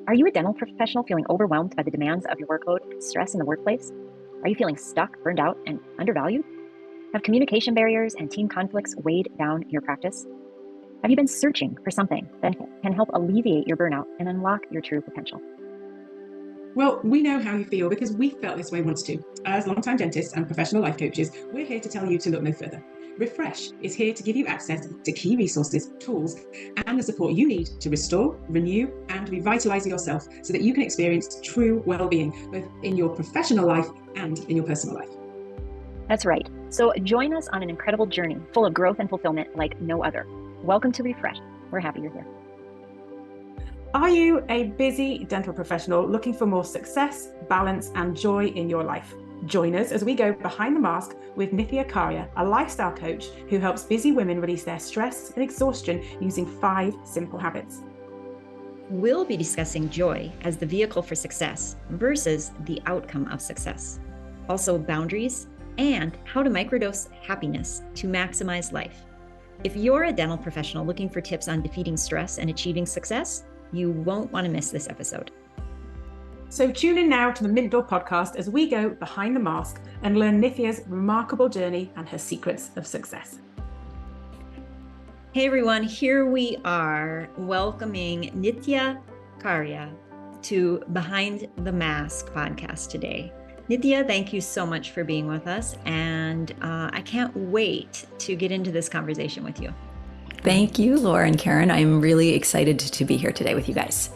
Are you a dental professional feeling overwhelmed by the demands of your workload and stress in the workplace? Are you feeling stuck, burned out, and undervalued? Have communication barriers and team conflicts weighed down your practice? Have you been searching for something that can help alleviate your burnout and unlock your true potential? Well, we know how you feel because we felt this way once too. As long-time dentists and professional life coaches, we're here to tell you to look no further. Refresh is here to give you access to key resources, tools, and the support you need to restore, renew, and revitalize yourself so that you can experience true well-being, both in your professional life and in your personal life. That's right. So join us on an incredible journey full of growth and fulfillment like no other. Welcome to Refresh. We're happy you're here. Are you a busy dental professional looking for more success, balance, and joy in your life? Join us as we go behind the mask with Nithya Karia, a lifestyle coach who helps busy women release their stress and exhaustion using 5 simple habits. We'll be discussing joy as the vehicle for success versus the outcome of success. Also boundaries and how to microdose happiness to maximize life. If you're a dental professional looking for tips on defeating stress and achieving success, you won't want to miss this episode. So tune in now to the Mint Door podcast as we go behind the mask and learn Nithya's remarkable journey and her secrets of success. Hey everyone, here we are welcoming Nithya Karia to Behind the Mask podcast today. Nithya, thank you so much for being with us, and I can't wait to get into this conversation with you. Thank you, Laura and Karen. I'm really excited to be here today with you guys.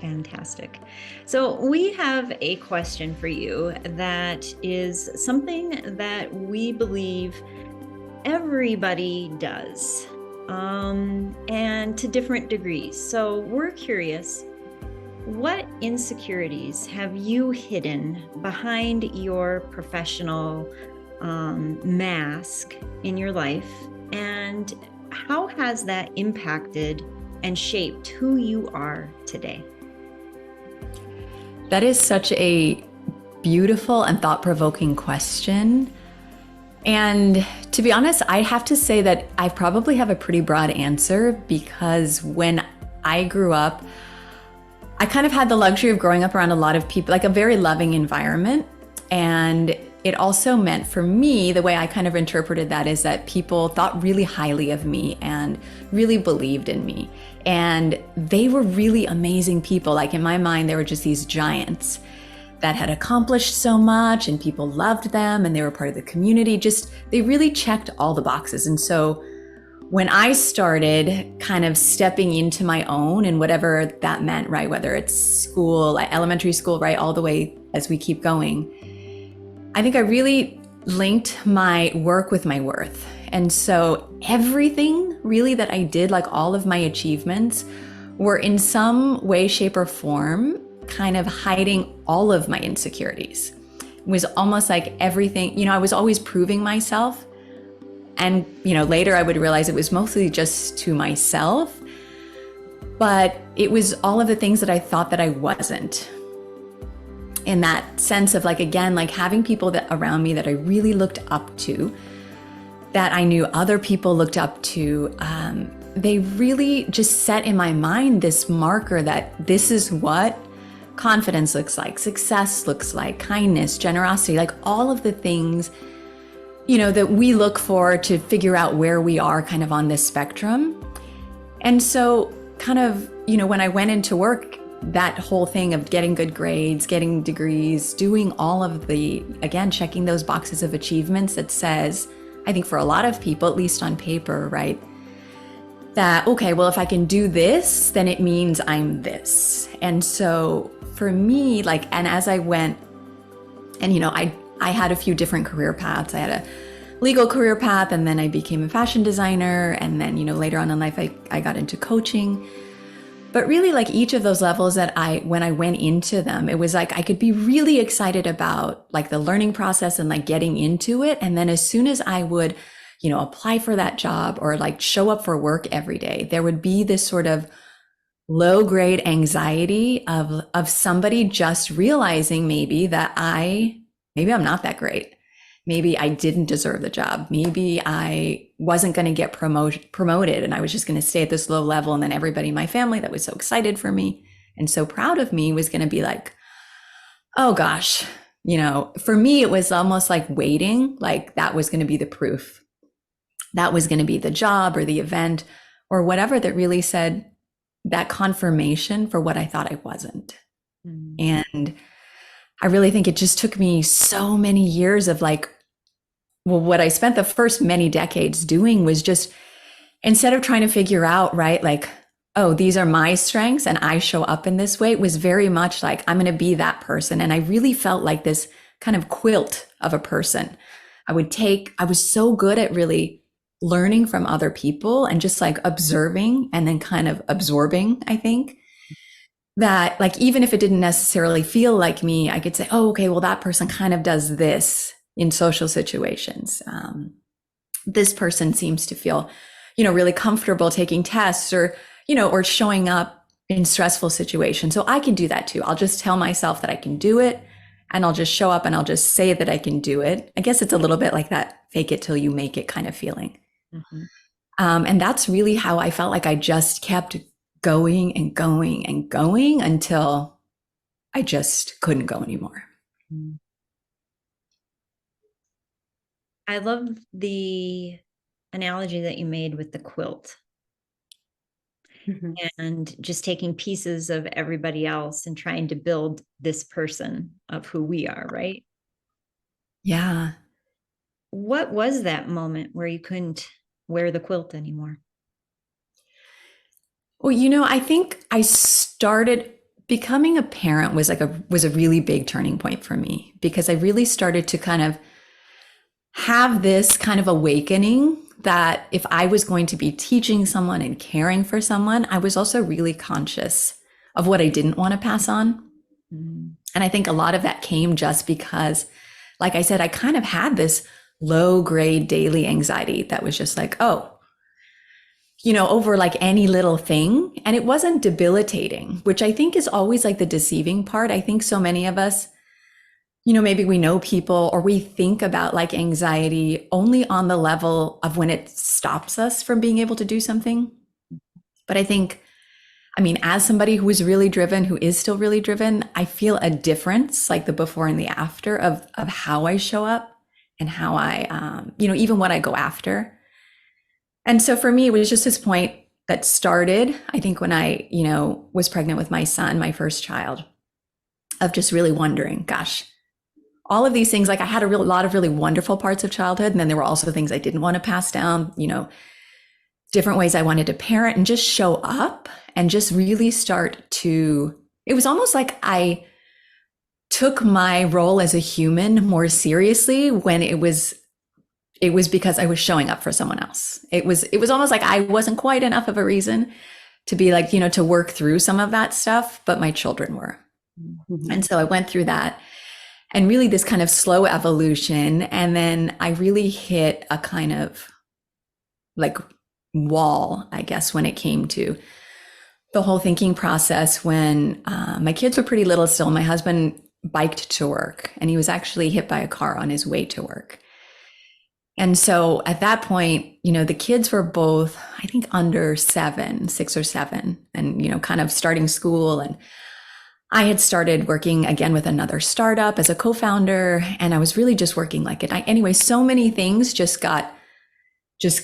Fantastic. So we have a question for you that is something that we believe everybody does, and to different degrees. So we're curious, what insecurities have you hidden behind your professional mask in your life, and how has that impacted and shaped who you are today? That is such a beautiful and thought-provoking question. And to be honest, I have to say that I probably have a pretty broad answer because when I grew up, I kind of had the luxury of growing up around a lot of people, like a very loving environment. And it also meant for me, the way I kind of interpreted that is that people thought really highly of me and really believed in me. And they were really amazing people. Like in my mind, they were just these giants that had accomplished so much and people loved them and they were part of the community. Just, they really checked all the boxes. And so when I started kind of stepping into my own and whatever that meant, right, whether it's school, like elementary school, right, all the way as we keep going, I think I really linked my work with my worth. And so everything really that I did, like all of my achievements, were in some way, shape, or form kind of hiding all of my insecurities. It was almost like everything, I was always proving myself. And, later I would realize it was mostly just to myself, but it was all of the things that I thought that I wasn't. In that sense of having people that around me that I really looked up to, that I knew other people looked up to, they really just set in my mind this marker that this is what confidence looks like, success looks like, kindness, generosity, like all of the things, that we look for to figure out where we are kind of on this spectrum. And so kind of, when I went into work, that whole thing of getting good grades, getting degrees, doing all of the, again, checking those boxes of achievements that says, I think for a lot of people, at least on paper, right, that, okay, well, if I can do this, then it means I'm this. And so for me, and as I went, and, I had a few different career paths. I had a legal career path, and then I became a fashion designer. And then, later on in life, I got into coaching. But really, each of those levels when I went into them, it was I could be really excited about the learning process and getting into it. And then as soon as I would, apply for that job or show up for work every day, there would be this sort of low grade anxiety of somebody just realizing maybe that maybe I'm not that great. Maybe I didn't deserve the job. Maybe I wasn't going to get promoted and I was just going to stay at this low level. And then everybody in my family that was so excited for me and so proud of me was going to be like, oh gosh, for me, it was almost like waiting, like that was going to be the proof. That was going to be the job or the event or whatever that really said that confirmation for what I thought I wasn't. And I really think it just took me so many years of like, well, what I spent the first many decades doing was just, instead of trying to figure out, right, like, oh, these are my strengths and I show up in this way, it was very much like, I'm going to be that person. And I really felt like this kind of quilt of a person. I was so good at really learning from other people and just like observing and then kind of absorbing, I think, that like, even if it didn't necessarily feel like me, I could say, oh, okay, well, that person kind of does this in social situations. This person seems to feel, really comfortable taking tests or showing up in stressful situations. So I can do that too. I'll just tell myself that I can do it and I'll just show up and I'll just say that I can do it. I guess it's a little bit like that fake it till you make it kind of feeling. And that's really how I felt like I just kept going and going and going until I just couldn't go anymore. I love the analogy that you made with the quilt. And just taking pieces of everybody else and trying to build this person of who we are, right? Yeah. What was that moment where you couldn't wear the quilt anymore? Well, I think I started becoming a parent was a really big turning point for me, because I really started to kind of have this kind of awakening that if I was going to be teaching someone and caring for someone, I was also really conscious of what I didn't want to pass on. And I think a lot of that came just because, like I said, I kind of had this low grade daily anxiety that was just like, over like any little thing. And it wasn't debilitating, which I think is always like the deceiving part. I think so many of us, maybe we know people or we think about like anxiety only on the level of when it stops us from being able to do something. But I think, as somebody who is really driven, who is still really driven, I feel a difference, like the before and the after of how I show up and how I, even what I go after. And so for me, it was just this point that started, I think, when I, was pregnant with my son, my first child, of just really wondering, gosh, all of these things, like I had a lot of really wonderful parts of childhood. And then there were also things I didn't want to pass down, different ways I wanted to parent and just show up and just really it was almost like I took my role as a human more seriously when it was because I was showing up for someone else. It was almost like I wasn't quite enough of a reason to be like, to work through some of that stuff, but my children were. And so I went through that. And really this kind of slow evolution. And then I really hit a kind of like wall, I guess, when it came to the whole thinking process when my kids were pretty little still. My husband biked to work and he was actually hit by a car on his way to work. And so at that point, the kids were both, I think, under 6 or 7 and, kind of starting school. And I had started working again with another startup as a co-founder, and I was really just working like it. Anyway, so many things just got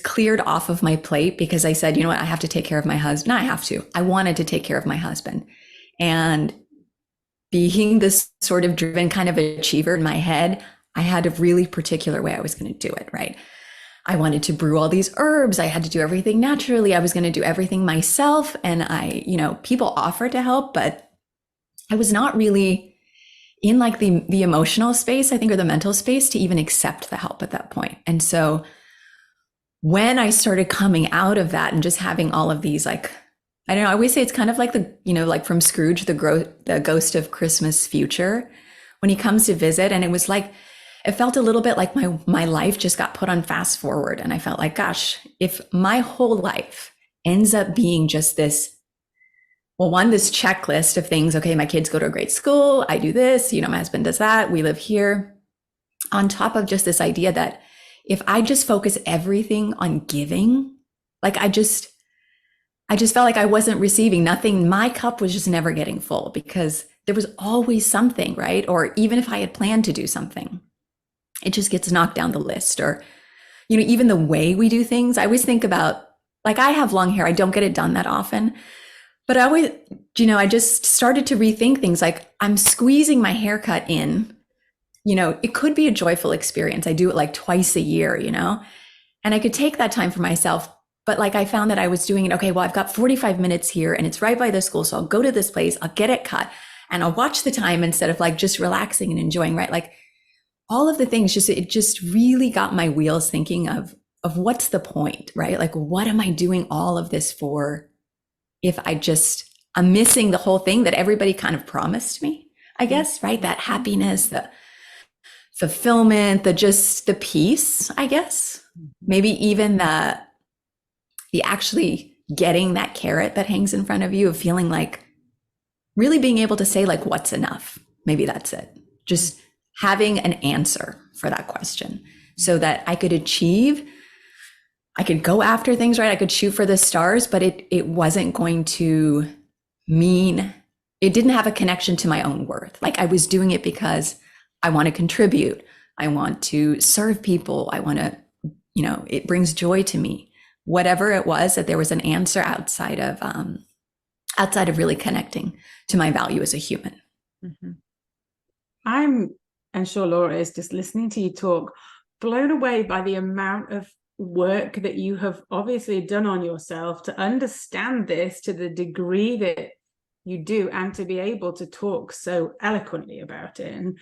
cleared off of my plate because I said, what, I have to take care of my husband. I wanted to take care of my husband. And being this sort of driven kind of achiever in my head, I had a really particular way I was going to do it, right? I wanted to brew all these herbs. I had to do everything naturally. I was going to do everything myself. And people offered to help, but I was not really in like the emotional space, I think, or the mental space to even accept the help at that point. And so when I started coming out of that and just having all of these, like, I don't know, I always say it's kind of like like from Scrooge, the ghost of Christmas future, when he comes to visit. And it was like, it felt a little bit like my life just got put on fast forward. And I felt like, gosh, if my whole life ends up being just this, this checklist of things, okay, my kids go to a great school, I do this, my husband does that, we live here, on top of just this idea that if I just focus everything on giving, like I I just felt like I wasn't receiving nothing. My cup was just never getting full because there was always something, right? Or even if I had planned to do something, it just gets knocked down the list. Or, even the way we do things. I always think about, like, I have long hair. I don't get it done that often. But I always, I just started to rethink things like I'm squeezing my haircut in. It could be a joyful experience. I do it like twice a year, and I could take that time for myself. But like I found that I was doing it, okay, well, I've got 45 minutes here and it's right by the school. So I'll go to this place, I'll get it cut and I'll watch the time instead of like just relaxing and enjoying, right? Like all of the things, it just really got my wheels thinking of what's the point, right? Like, what am I doing all of this for if I'm missing the whole thing that everybody kind of promised me, I guess, right? That happiness, the fulfillment, the peace, I guess, maybe even the actually getting that carrot that hangs in front of you of feeling like really being able to say like, what's enough? Maybe that's it. Just having an answer for that question so that I could go after things, right? I could shoot for the stars, but it wasn't going to mean, it didn't have a connection to my own worth. Like I was doing it because I want to contribute. I want to serve people. I want to, it brings joy to me. Whatever it was, that there was an answer outside of really connecting to my value as a human. I'm, and sure Laura is, just listening to you talk, blown away by the amount of work that you have obviously done on yourself to understand this to the degree that you do and to be able to talk so eloquently about it. And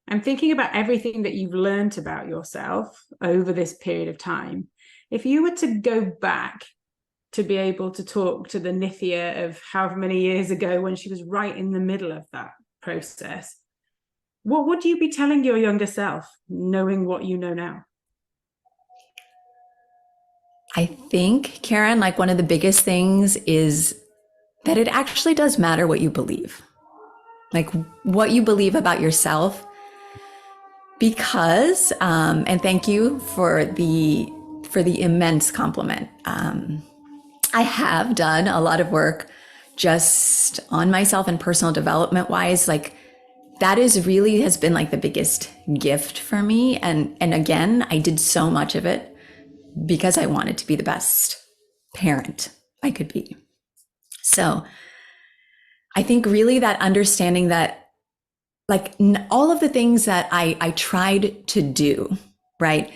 I'm thinking about everything that you've learned about yourself over this period of time. If you were to go back to be able to talk to the Nithya of however many years ago when she was right in the middle of that process, what would you be telling your younger self, knowing what you know now? I think, Karen, like one of the biggest things is that it actually does matter what you believe, like what you believe about yourself. Because, and thank you for the immense compliment. I have done a lot of work just on myself and personal development wise. Like that has been like the biggest gift for me. And again, I did so much of it because I wanted to be the best parent I could be. So I think really that understanding that like all of the things that I tried to do, right?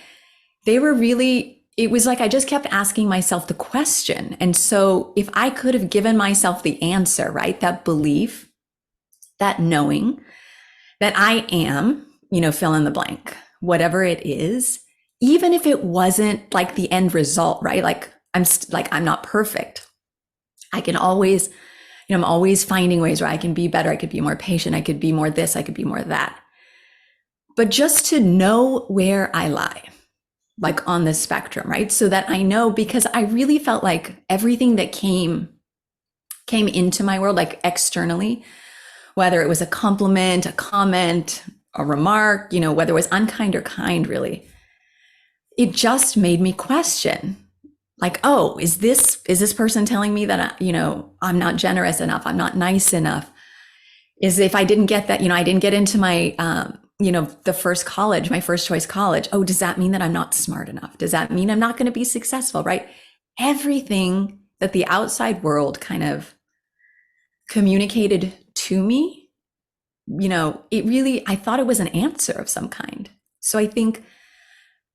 It was like I just kept asking myself the question. And so if I could have given myself the answer, right? That belief, that knowing that I am, fill in the blank, whatever it is, even if it wasn't like the end result, right? Like I'm not perfect. I can always, I'm always finding ways where I can be better. I could be more patient. I could be more this. I could be more that. But just to know where I lie, like on the spectrum, right? So that I know, because I really felt like everything that came into my world, like externally, whether it was a compliment, a comment, a remark, whether it was unkind or kind, really, it just made me question. Like, oh, is this person telling me that, I'm not generous enough? I'm not nice enough? Is if I didn't get that, I didn't get into my, the first college, my first choice college. Oh, does that mean that I'm not smart enough? Does that mean I'm not going to be successful? Right? Everything that the outside world kind of communicated to me, I thought it was an answer of some kind. So I think,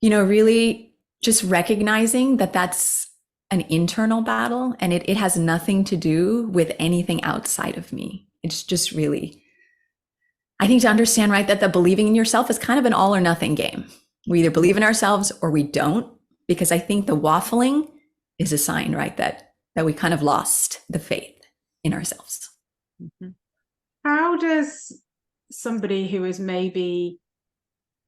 really just recognizing that that's an internal battle and it has nothing to do with anything outside of me. It's just really, I think, to understand, right, that the believing in yourself is kind of an all or nothing game. We either believe in ourselves or we don't, because I think the waffling is a sign, right, that we kind of lost the faith in ourselves. Mm-hmm. How does somebody who is maybe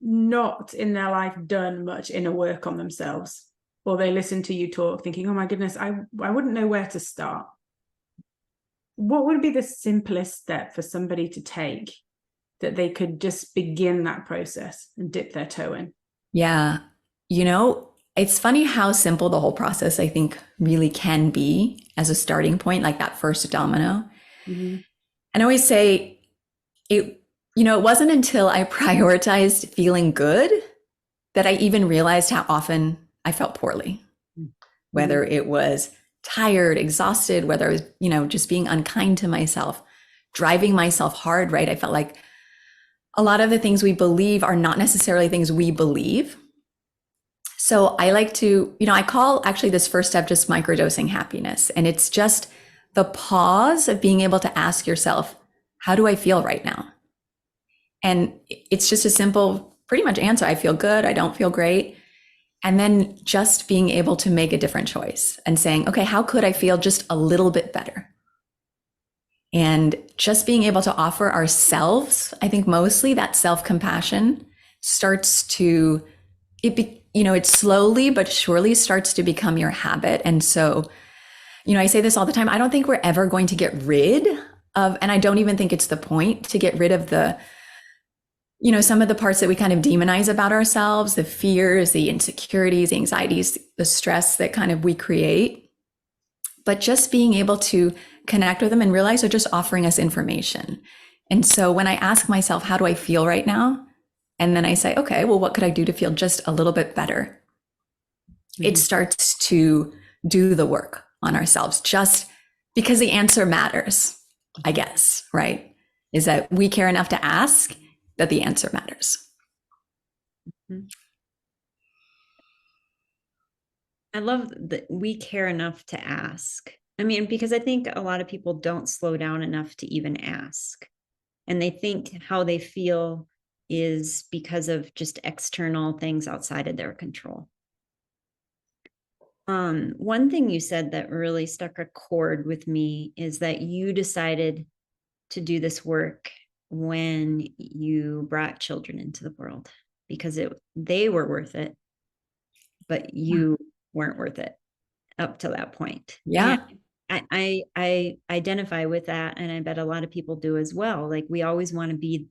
not in their life done much inner work on themselves, or they listen to you talk thinking, oh my goodness, I wouldn't know where to start, what would be the simplest step for somebody to take that they could just begin that process and dip their toe in? Yeah. it's funny how simple the whole process, I think, really can be as a starting point, like that first domino. Mm-hmm. And I always say it, it wasn't until I prioritized feeling good that I even realized how often I felt poorly, whether it was tired, exhausted, whether it was, just being unkind to myself, driving myself hard, right? I felt like a lot of the things we believe are not necessarily things we believe. So I like to, I call actually this first step just microdosing happiness. And it's just the pause of being able to ask yourself, how do I feel right now? And it's just a simple, pretty much answer. I feel good. I don't feel great. And then just being able to make a different choice and saying, okay, how could I feel just a little bit better? And just being able to offer ourselves, I think mostly that self-compassion starts to, it slowly but surely starts to become your habit. And so, I say this all the time, I don't think we're ever going to get rid of, and I don't even think it's the point to get rid of the, some of the parts that we kind of demonize about ourselves, the fears, the insecurities, the anxieties, the stress that kind of we create, but just being able to connect with them and realize they're just offering us information. And so when I ask myself, how do I feel right now? And then I say, okay, well, what could I do to feel just a little bit better? Mm-hmm. It starts to do the work on ourselves just because the answer matters, I guess, right? Is that we care enough to ask that the answer matters. Mm-hmm. I love that we care enough to ask. I mean, because I think a lot of people don't slow down enough to even ask. And they think how they feel is because of just external things outside of their control. One thing you said that really stuck a chord with me is that you decided to do this work when you brought children into the world because they were worth it, but you weren't worth it up to that point. Yeah. And I identify with that, and I bet a lot of people do as well. Like we always want to be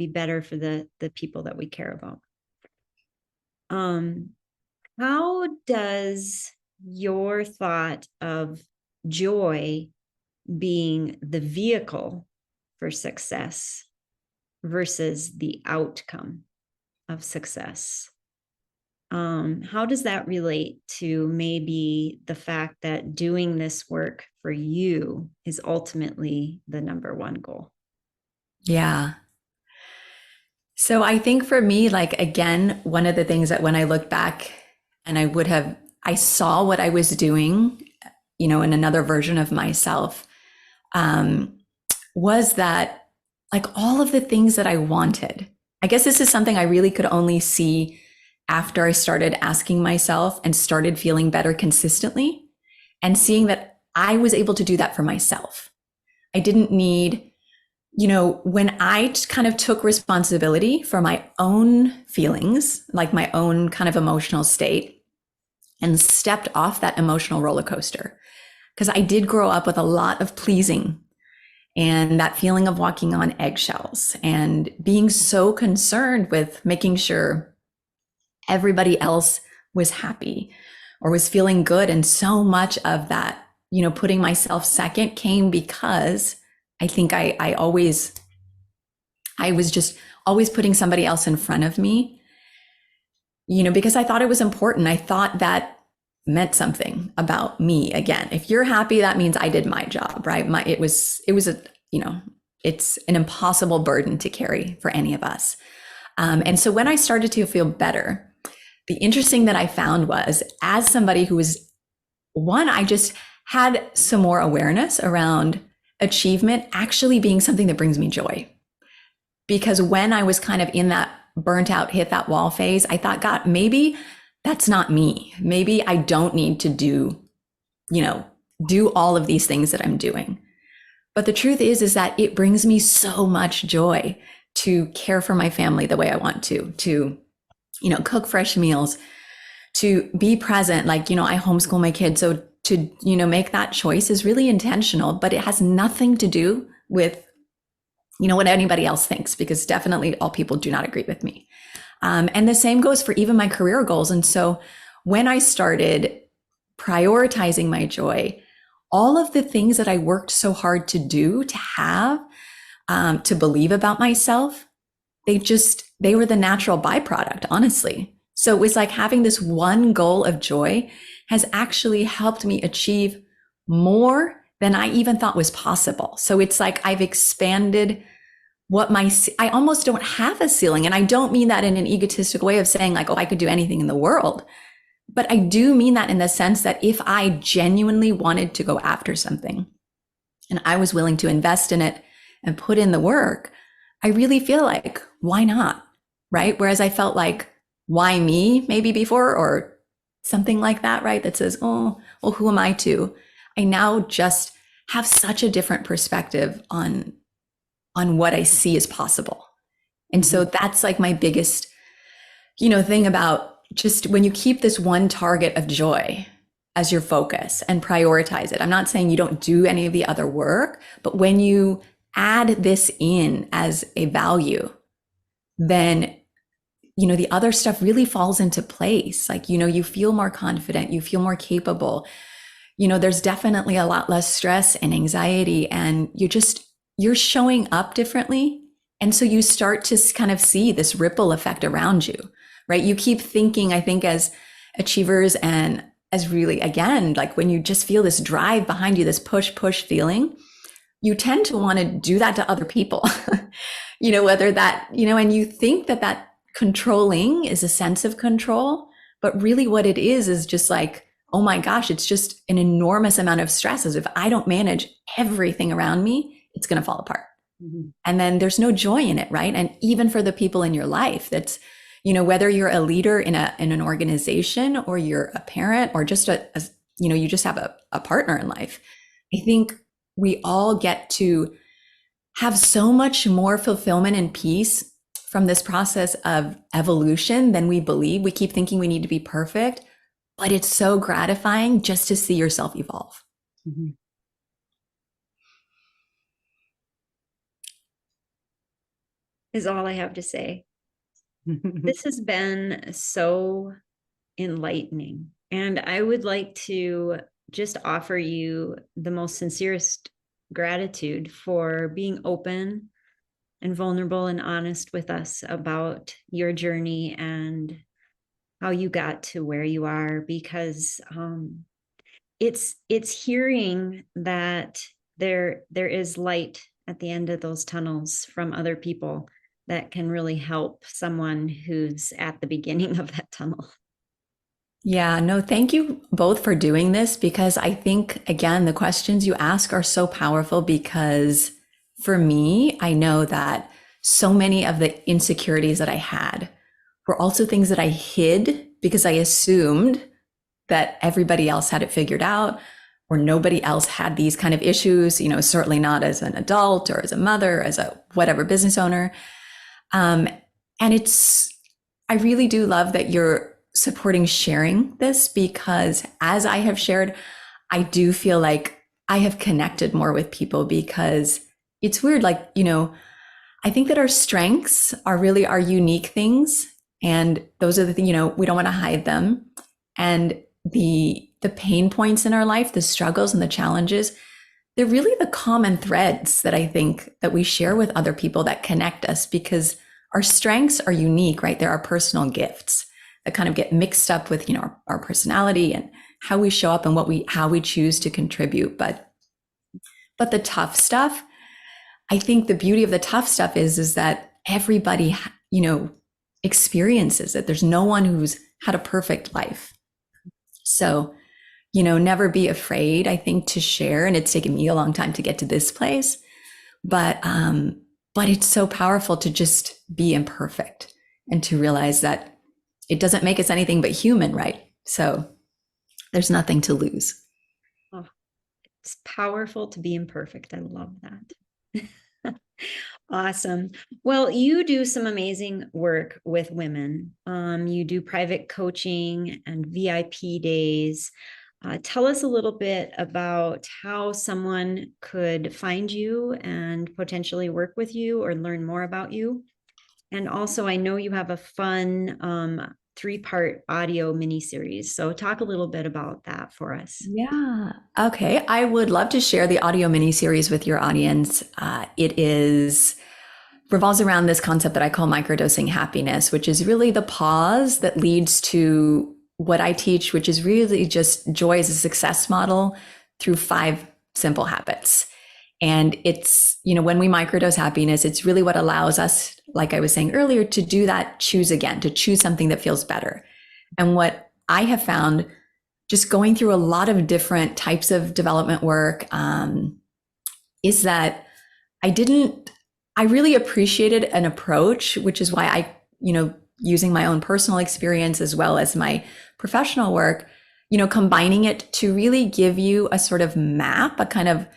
better for the people that we care about. How does your thought of joy being the vehicle for success versus the outcome of success, how does that relate to maybe the fact that doing this work for you is ultimately the number one goal? Yeah. So I think for me, like, again, one of the things that when I look back and I saw what I was doing, in another version of myself, was that like all of the things that I wanted. I guess this is something I really could only see after I started asking myself and started feeling better consistently and seeing that I was able to do that for myself. I didn't need, when I kind of took responsibility for my own feelings, like my own kind of emotional state, and stepped off that emotional roller coaster. Because I did grow up with a lot of pleasing and that feeling of walking on eggshells and being so concerned with making sure everybody else was happy or was feeling good. And so much of that, putting myself second came because I think I was just always putting somebody else in front of me, because I thought it was important. I thought that meant something about me. Again, if you're happy, that means I did my job, right? It was it's an impossible burden to carry for any of us. And so when I started to feel better, the interesting that I found was, as somebody who was I just had some more awareness around achievement actually being something that brings me joy. Because when I was kind of in that burnt out, hit that wall phase, I thought, God, maybe that's not me. Maybe I don't need to do all of these things that I'm doing. But the truth is that it brings me so much joy to care for my family the way I want to cook fresh meals, to be present. Like, I homeschool my kids. So to, make that choice is really intentional, but it has nothing to do with, what anybody else thinks, because definitely all people do not agree with me. And the same goes for even my career goals. And so when I started prioritizing my joy, all of the things that I worked so hard to do, to have, to believe about myself, they were the natural byproduct, honestly. So it was like having this one goal of joy has actually helped me achieve more than I even thought was possible. So it's like I've expanded I almost don't have a ceiling. And I don't mean that in an egotistical way of saying like, oh, I could do anything in the world. But I do mean that in the sense that if I genuinely wanted to go after something and I was willing to invest in it and put in the work, I really feel like, why not? Right? Whereas I felt like, why me maybe before, or something like that, right? That says, oh, well, who am I to? I now just have such a different perspective on what I see as possible. And so that's like my biggest, thing about just when you keep this one target of joy as your focus and prioritize it. I'm not saying you don't do any of the other work, but when you add this in as a value, then, the other stuff really falls into place. Like, you feel more confident, you feel more capable. There's definitely a lot less stress and anxiety, and you're showing up differently. And so you start to kind of see this ripple effect around you, right? You keep thinking, I think, as achievers and as really, again, like when you just feel this drive behind you, this push feeling, you tend to want to do that to other people, whether that, and you think that controlling is a sense of control, but really what it is just like, oh my gosh, it's just an enormous amount of stress. As if I don't manage everything around me, it's going to fall apart. Mm-hmm. And then there's no joy in it, right? And even for the people in your life, that's, whether you're a leader in an organization, or you're a parent, or just you just have a partner in life, I think we all get to have so much more fulfillment and peace from this process of evolution than we believe. We keep thinking we need to be perfect, but it's so gratifying just to see yourself evolve. Mm-hmm. Is all I have to say. This has been so enlightening. And I would like to just offer you the most sincerest gratitude for being open and vulnerable and honest with us about your journey and how you got to where you are, because it's hearing that there is light at the end of those tunnels from other people that can really help someone who's at the beginning of that tunnel. Yeah, no, thank you both for doing this, because I think, again, the questions you ask are so powerful, because for me, I know that so many of the insecurities that I had were also things that I hid because I assumed that everybody else had it figured out, or nobody else had these kind of issues, certainly not as an adult or as a mother, as a whatever business owner. And I really do love that you're supporting sharing this, because as I have shared, I do feel like I have connected more with people, because it's weird. Like, I think that our strengths are really our unique things. And those are the things, we don't want to hide them. And the pain points in our life, the struggles and the challenges, they're really the common threads that I think that we share with other people that connect us, because our strengths are unique, right? They're our personal gifts that kind of get mixed up with, our personality and how we show up and how we choose to contribute. But the tough stuff, I think the beauty of the tough stuff is that everybody, experiences it. There's no one who's had a perfect life. So, never be afraid, I think, to share. And it's taken me a long time to get to this place, but it's so powerful to just be imperfect and to realize that it doesn't make us anything but human, right? So there's nothing to lose. Oh, it's powerful to be imperfect. I love that. Awesome. Well, you do some amazing work with women. You do private coaching and VIP days. Tell us a little bit about how someone could find you and potentially work with you or learn more about you. And also, I know you have a fun 3-part audio miniseries. So talk a little bit about that for us. Yeah. Okay. I would love to share the audio miniseries with your audience. It revolves around this concept that I call microdosing happiness, which is really the pause that leads to what I teach, which is really just joy as a success model through 5 simple habits. And it's, when we microdose happiness, it's really what allows us, like I was saying earlier, to do that choose again, to choose something that feels better. And what I have found just going through a lot of different types of development work is that I really appreciated an approach, which is why I, using my own personal experience as well as my professional work, combining it to really give you a sort of map, a kind of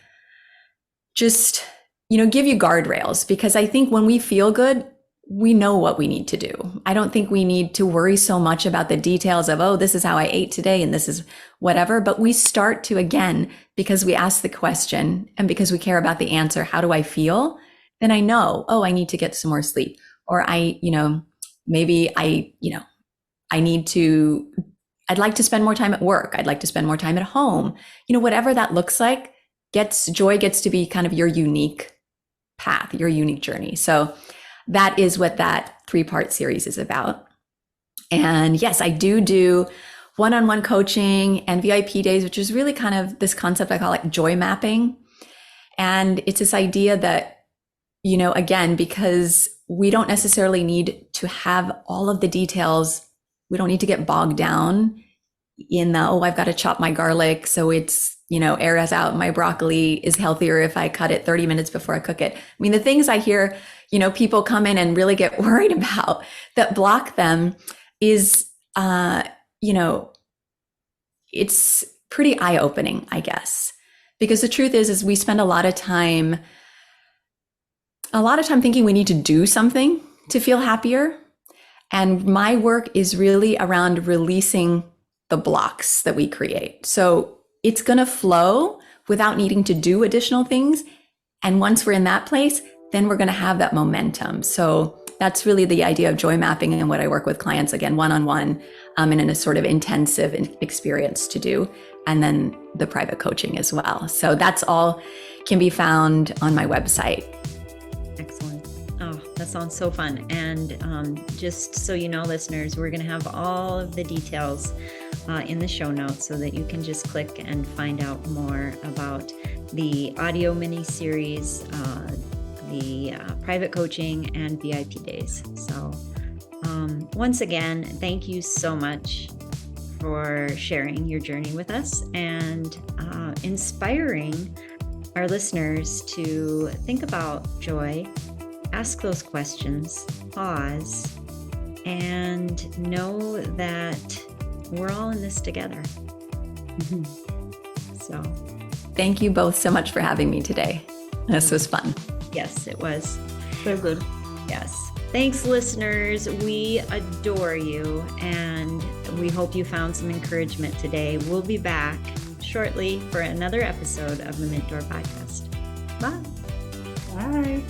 just, give you guardrails, because I think when we feel good, we know what we need to do. I don't think we need to worry so much about the details of, oh, this is how I ate today and this is whatever. But we start to, again, because we ask the question and because we care about the answer, how do I feel? Then I know, oh, I need to get some more sleep. Or maybe I'd like to spend more time at work. I'd like to spend more time at home. Whatever that looks like, joy gets to be kind of your unique path, your unique journey. So that is what that 3-part series is about. And yes, I do one-on-one coaching and VIP days, which is really kind of this concept I call like joy mapping. And it's this idea that, again, because we don't necessarily need to have all of the details. We don't need to get bogged down in I've got to chop my garlic so it's, airs out. My broccoli is healthier if I cut it 30 minutes before I cook it. I mean, the things I hear, people come in and really get worried about that block them is, it's pretty eye-opening, I guess, because the truth is we spend a lot of time thinking we need to do something to feel happier. And my work is really around releasing the blocks that we create. So it's going to flow without needing to do additional things. And once we're in that place, then we're going to have that momentum. So that's really the idea of joy mapping and what I work with clients, again, one-on-one, and in a sort of intensive experience to do. And then the private coaching as well. So that's all can be found on my website. Excellent. Oh, that sounds so fun. And just so you know, listeners, we're going to have all of the details in the show notes so that you can just click and find out more about the audio mini series, the private coaching, and VIP days. So once again, thank you so much for sharing your journey with us and inspiring our listeners to think about joy, ask those questions, pause, and know that we're all in this together. Mm-hmm. So thank you both so much for having me today. This was fun. Yes, it was. So good. Yes. Thanks, listeners. We adore you, and we hope you found some encouragement today. We'll be back shortly for another episode of the Mint Door Podcast. Bye. Bye.